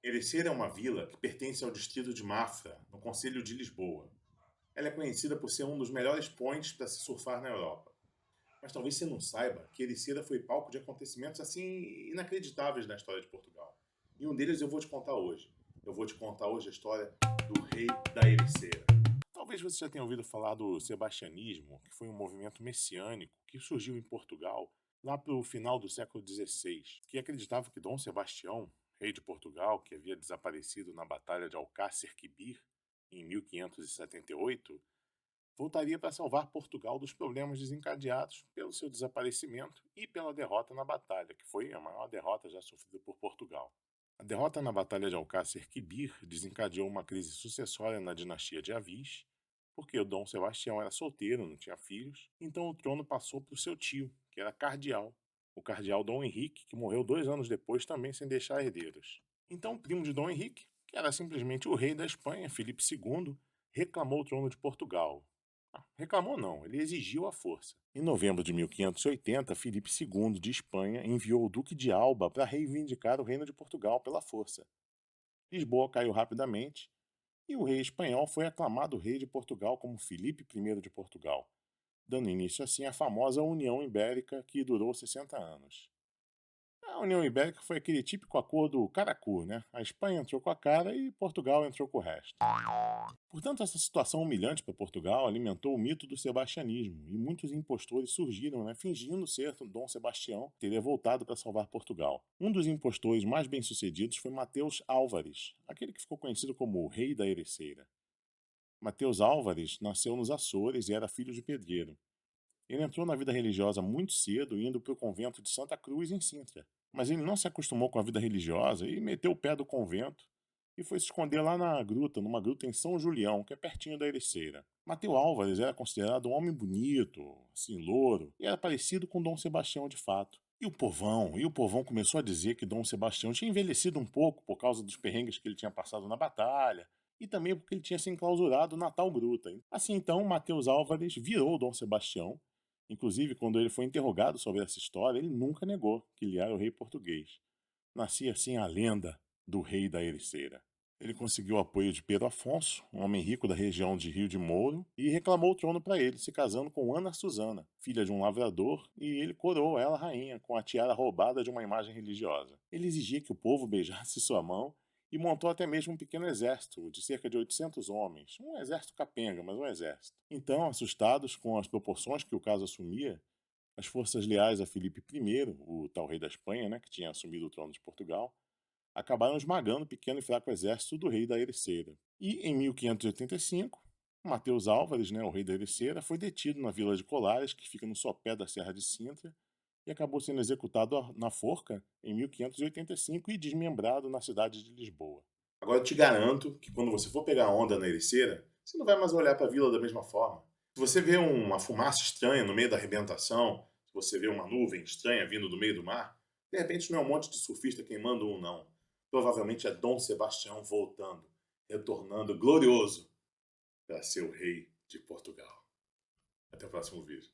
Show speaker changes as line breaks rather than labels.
Ericeira é uma vila que pertence ao distrito de Mafra, no Concelho de Lisboa. Ela é conhecida por ser um dos melhores points para se surfar na Europa. Mas talvez você não saiba que Ericeira foi palco de acontecimentos assim inacreditáveis na história de Portugal. E um deles eu vou te contar hoje. Eu vou te contar hoje a história do rei da Ericeira. Talvez você já tenha ouvido falar do sebastianismo, que foi um movimento messiânico que surgiu em Portugal lá para o final do século XVI, que acreditava que Dom Sebastião, rei de Portugal, que havia desaparecido na Batalha de Alcácer Quibir em 1578, voltaria para salvar Portugal dos problemas desencadeados pelo seu desaparecimento e pela derrota na batalha, que foi a maior derrota já sofrida por Portugal. A derrota na Batalha de Alcácer Quibir desencadeou uma crise sucessória na dinastia de Avis, porque o Dom Sebastião era solteiro, não tinha filhos, então o trono passou para o seu tio, que era cardeal, o cardeal Dom Henrique, que morreu 2 anos depois também sem deixar herdeiros. Então o primo de Dom Henrique, que era simplesmente o rei da Espanha, Filipe II, reclamou o trono de Portugal. Reclamou não, ele exigiu a força. Em novembro de 1580, Filipe II de Espanha enviou o Duque de Alba para reivindicar o reino de Portugal pela força. Lisboa caiu rapidamente e o rei espanhol foi aclamado rei de Portugal como Filipe I de Portugal, dando início assim à famosa União Ibérica que durou 60 anos. A União Ibérica foi aquele típico acordo caracu, né? A Espanha entrou com a cara e Portugal entrou com o resto. Portanto, essa situação humilhante para Portugal alimentou o mito do sebastianismo e muitos impostores surgiram, né, fingindo ser Dom Sebastião, que teria voltado para salvar Portugal. Um dos impostores mais bem-sucedidos foi Mateus Álvares, aquele que ficou conhecido como o Rei da Ericeira. Mateus Álvares nasceu nos Açores e era filho de pedreiro. Ele entrou na vida religiosa muito cedo, indo para o convento de Santa Cruz, em Sintra. Mas ele não se acostumou com a vida religiosa e meteu o pé do convento e foi se esconder lá na gruta, numa gruta em São Julião, que é pertinho da Ericeira. Mateus Álvares era considerado um homem bonito, assim, louro, e era parecido com Dom Sebastião de fato. E o povão começou a dizer que Dom Sebastião tinha envelhecido um pouco por causa dos perrengues que ele tinha passado na batalha, e também porque ele tinha se enclausurado na tal gruta. Assim então, Mateus Álvares virou Dom Sebastião. Inclusive, quando ele foi interrogado sobre essa história, ele nunca negou que ele era o rei português. Nascia assim a lenda do rei da Ericeira. Ele conseguiu o apoio de Pedro Afonso, um homem rico da região de Rio de Mouro, e reclamou o trono para ele, se casando com Ana Susana, filha de um lavrador, e ele coroou ela rainha com a tiara roubada de uma imagem religiosa. Ele exigia que o povo beijasse sua mão e montou até mesmo um pequeno exército de cerca de 800 homens, um exército capenga, mas um exército. Então, assustados com as proporções que o caso assumia, as forças leais a Filipe I, o tal rei da Espanha, né, que tinha assumido o trono de Portugal, acabaram esmagando o pequeno e fraco exército do rei da Ericeira. E em 1585, Mateus Álvares, né, o rei da Ericeira, foi detido na vila de Colares, que fica no sopé da Serra de Sintra, e acabou sendo executado na forca em 1585 e desmembrado na cidade de Lisboa. Agora eu te garanto que quando você for pegar onda na Ericeira, você não vai mais olhar para a vila da mesma forma. Se você vê uma fumaça estranha no meio da arrebentação, se você vê uma nuvem estranha vindo do meio do mar, de repente não é um monte de surfista queimando um, não. Provavelmente é Dom Sebastião voltando, retornando glorioso para ser o rei de Portugal. Até o próximo vídeo.